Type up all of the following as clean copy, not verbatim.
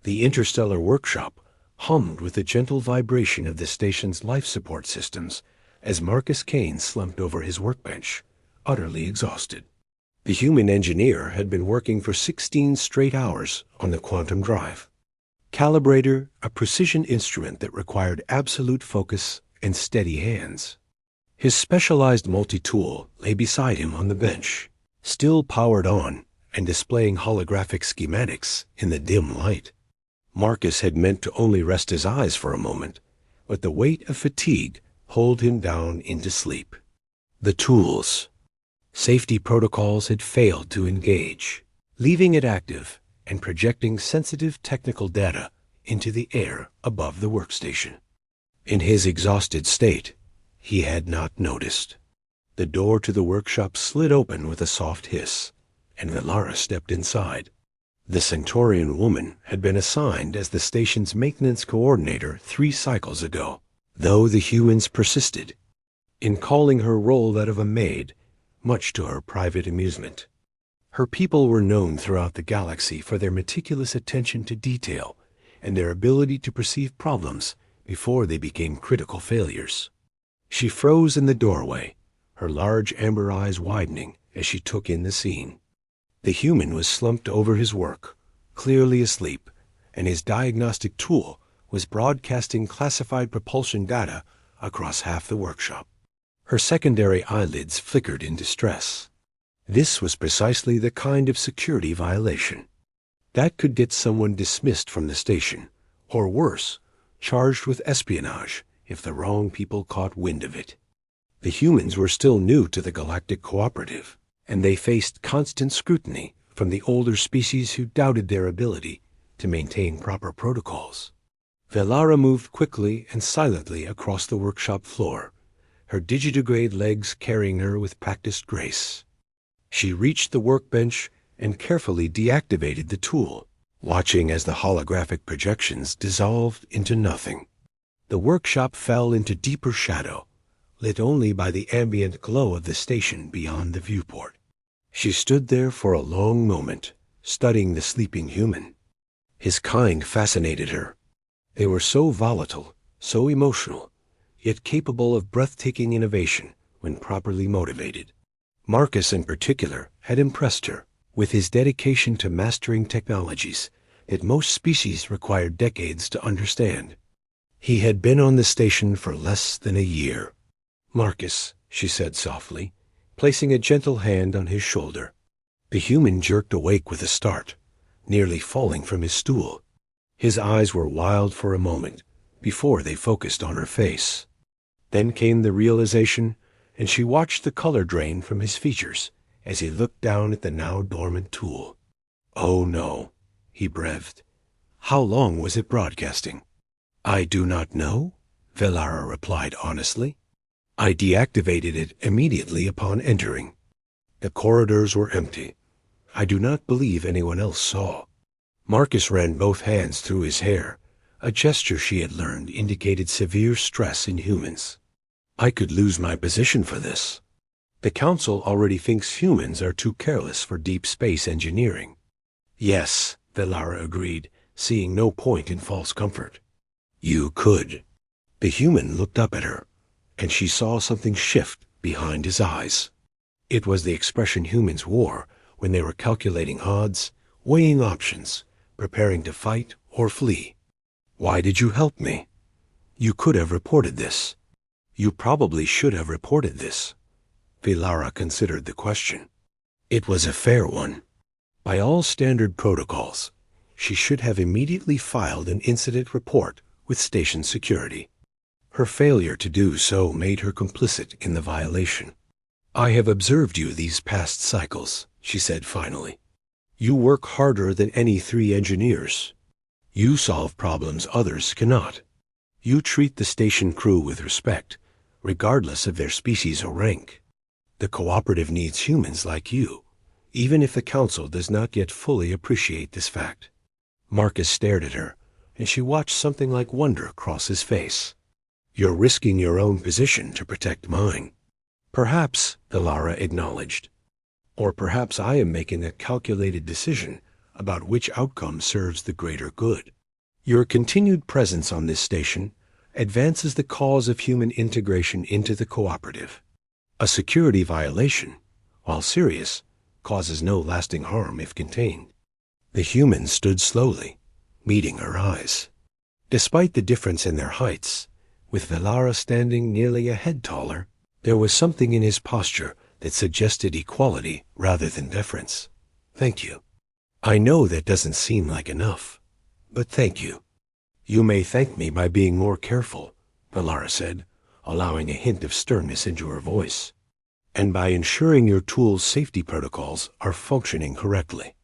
The interstellar workshop hummed with the gentle vibration of the station's life support systems as Marcus Kane slumped over his workbench, utterly exhausted. The human engineer had been working for 16 straight hours on the quantum drive. Calibrator, a precision instrument that required absolute focus and steady hands. His specialized multi-tool lay beside him on the bench, still powered on and displaying holographic schematics in the dim light. Marcus had meant to only rest his eyes for a moment, but the weight of fatigue pulled him down into sleep. The tools. Safety protocols had failed to engage, leaving it active and projecting sensitive technical data into the air above the workstation. In his exhausted state, he had not noticed. The door to the workshop slid open with a soft hiss, and Velara stepped inside. The Centaurian woman had been assigned as the station's maintenance coordinator 3 cycles ago, though the humans persisted in calling her role that of a maid, much to her private amusement. Her people were known throughout the galaxy for their meticulous attention to detail and their ability to perceive problems before they became critical failures. She froze in the doorway, her large amber eyes widening as she took in the scene. The human was slumped over his work, clearly asleep, and his diagnostic tool was broadcasting classified propulsion data across half the workshop. Her secondary eyelids flickered in distress. This was precisely the kind of security violation that could get someone dismissed from the station, or worse, charged with espionage if the wrong people caught wind of it. The humans were still new to the Galactic Cooperative, and they faced constant scrutiny from the older species who doubted their ability to maintain proper protocols. Velara moved quickly and silently across the workshop floor, her digitigrade legs carrying her with practiced grace. She reached the workbench and carefully deactivated the tool, watching as the holographic projections dissolved into nothing. The workshop fell into deeper shadow, lit only by the ambient glow of the station beyond the viewport. She stood there for a long moment, studying the sleeping human. His kind fascinated her. They were so volatile, so emotional, yet capable of breathtaking innovation when properly motivated. Marcus, in particular, had impressed her with his dedication to mastering technologies that most species required decades to understand. He had been on the station for less than a year. "Marcus," she said softly, placing a gentle hand on his shoulder. The human jerked awake with a start, nearly falling from his stool. His eyes were wild for a moment before they focused on her face. Then came the realization, and she watched the color drain from his features as he looked down at the now dormant tool. "Oh no," he breathed. "How long was it broadcasting?" "I do not know," Velara replied honestly. "I deactivated it immediately upon entering. The corridors were empty. I do not believe anyone else saw." Marcus ran both hands through his hair. A gesture she had learned indicated severe stress in humans. "I could lose my position for this. The Council already thinks humans are too careless for deep space engineering." "Yes," Velara agreed, seeing no point in false comfort. "You could." The human looked up at her, and she saw something shift behind his eyes. It was the expression humans wore when they were calculating odds, weighing options, preparing to fight or flee. "Why did you help me? You could have reported this." "You probably should have reported this." Velara considered the question. It was a fair one. By all standard protocols, she should have immediately filed an incident report with station security. Her failure to do so made her complicit in the violation. "I have observed you these past cycles," she said finally. "You work harder than any 3 engineers. You solve problems others cannot. You treat the station crew with respect, regardless of their species or rank. The cooperative needs humans like you, even if the Council does not yet fully appreciate this fact." Marcus stared at her, and she watched something like wonder cross his face. "You're risking your own position to protect mine." "Perhaps," Velara acknowledged. "Or perhaps I am making a calculated decision about which outcome serves the greater good. Your continued presence on this station advances the cause of human integration into the cooperative. A security violation, while serious, causes no lasting harm if contained. The human stood slowly, meeting her eyes. Despite the difference in their heights, with Velara standing nearly a head taller, there was something in his posture that suggested equality rather than deference. Thank you. I know that doesn't seem like enough, but thank you. You may thank me by being more careful, Velara said, allowing a hint of sternness into her voice, and by ensuring your tool's safety protocols are functioning correctly.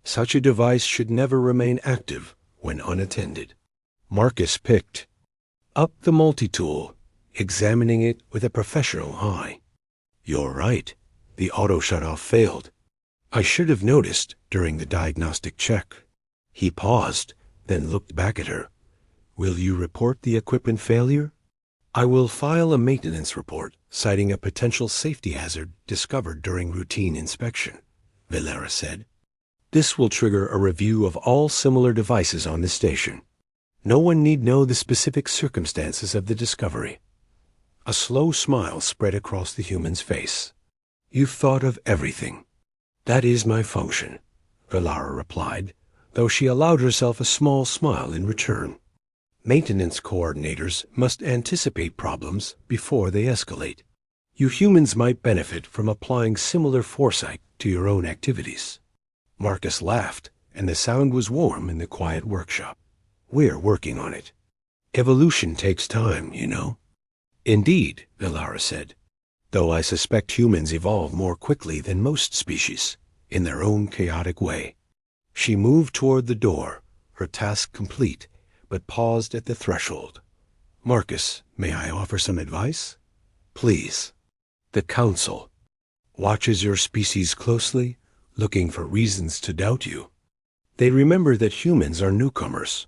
Such a device should never remain active when unattended. Marcus picked up the multi-tool, examining it with a professional eye. You're right. The auto shut-off failed. I should have noticed during the diagnostic check. He paused, then looked back at her. Will you report the equipment failure? I will file a maintenance report citing a potential safety hazard discovered during routine inspection, Velara said. This will trigger a review of all similar devices on the station. No one need know the specific circumstances of the discovery. A slow smile spread across the human's face. You've thought of everything. That is my function, Velara replied, though she allowed herself a small smile in return. Maintenance coordinators must anticipate problems before they escalate. You humans might benefit from applying similar foresight to your own activities. Marcus laughed, and the sound was warm in the quiet workshop. We're working on it. Evolution takes time, you know. Indeed, Velara said, though I suspect humans evolve more quickly than most species, in their own chaotic way. She moved toward the door, her task complete, but paused at the threshold. Marcus, may I offer some advice? Please. The Council watches your species closely, looking for reasons to doubt you. They remember that humans are newcomers,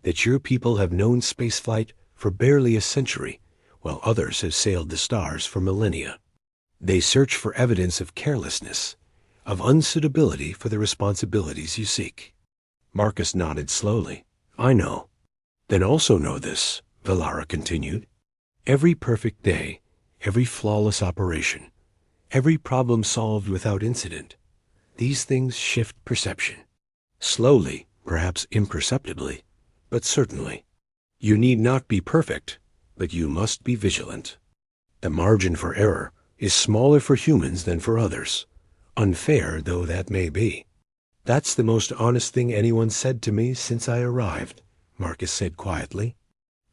that your people have known spaceflight for barely a century, while others have sailed the stars for millennia. They search for evidence of carelessness, of unsuitability for the responsibilities you seek. Marcus nodded slowly. I know. Then also know this, Velara continued. Every perfect day, every flawless operation, every problem solved without incident, these things shift perception. Slowly, perhaps imperceptibly, but certainly. You need not be perfect, but you must be vigilant. The margin for error is smaller for humans than for others, unfair though that may be. That's the most honest thing anyone said to me since I arrived, Marcus said quietly.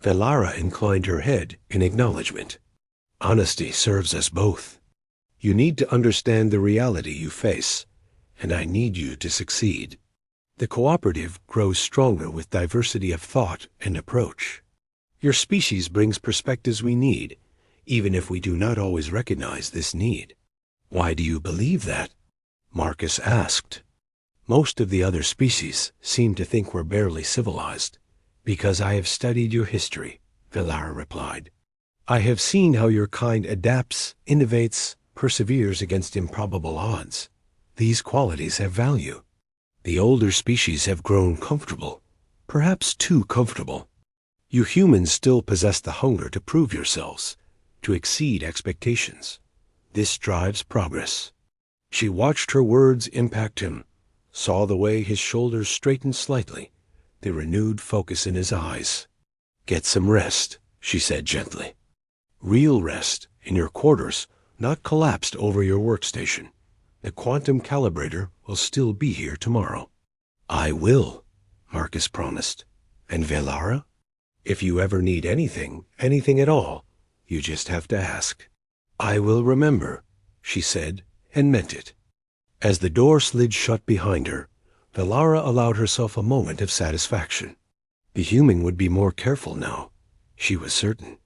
Velara inclined her head in acknowledgement. Honesty serves us both. You need to understand the reality you face, and I need you to succeed. The cooperative grows stronger with diversity of thought and approach. Your species brings perspectives we need, even if we do not always recognize this need. Why do you believe that? Marcus asked. Most of the other species seem to think we're barely civilized. Because I have studied your history, Velara replied. I have seen how your kind adapts, innovates, perseveres against improbable odds. These qualities have value. The older species have grown comfortable, perhaps too comfortable. You humans still possess the hunger to prove yourselves, to exceed expectations. This drives progress. She watched her words impact him, saw the way his shoulders straightened slightly, the renewed focus in his eyes. Get some rest, she said gently. Real rest, in your quarters, not collapsed over your workstation. The quantum calibrator will still be here tomorrow. I will, Marcus promised. And Velara? If you ever need anything at all, you just have to ask. I will remember, she said, and meant it. As the door slid shut behind her, Velara allowed herself a moment of satisfaction. The human would be more careful now, she was certain.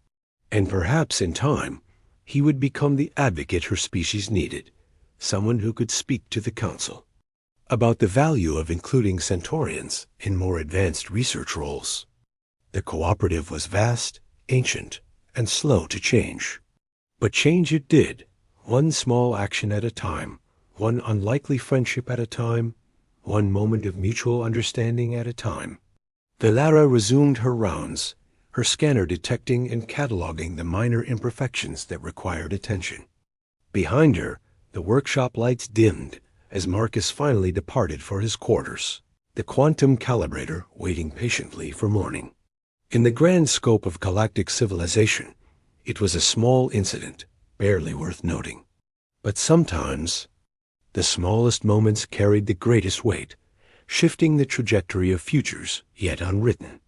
And perhaps in time, he would become the advocate her species needed, someone who could speak to the Council about the value of including Centaurians in more advanced research roles. The cooperative was vast, ancient, and slow to change. But change it did, one small action at a time, one unlikely friendship at a time, one moment of mutual understanding at a time. Velara resumed her rounds, her scanner detecting and cataloging the minor imperfections that required attention. Behind her, the workshop lights dimmed as Marcus finally departed for his quarters, the quantum calibrator waiting patiently for morning. In the grand scope of galactic civilization, it was a small incident, barely worth noting. But sometimes, the smallest moments carried the greatest weight, shifting the trajectory of futures yet unwritten.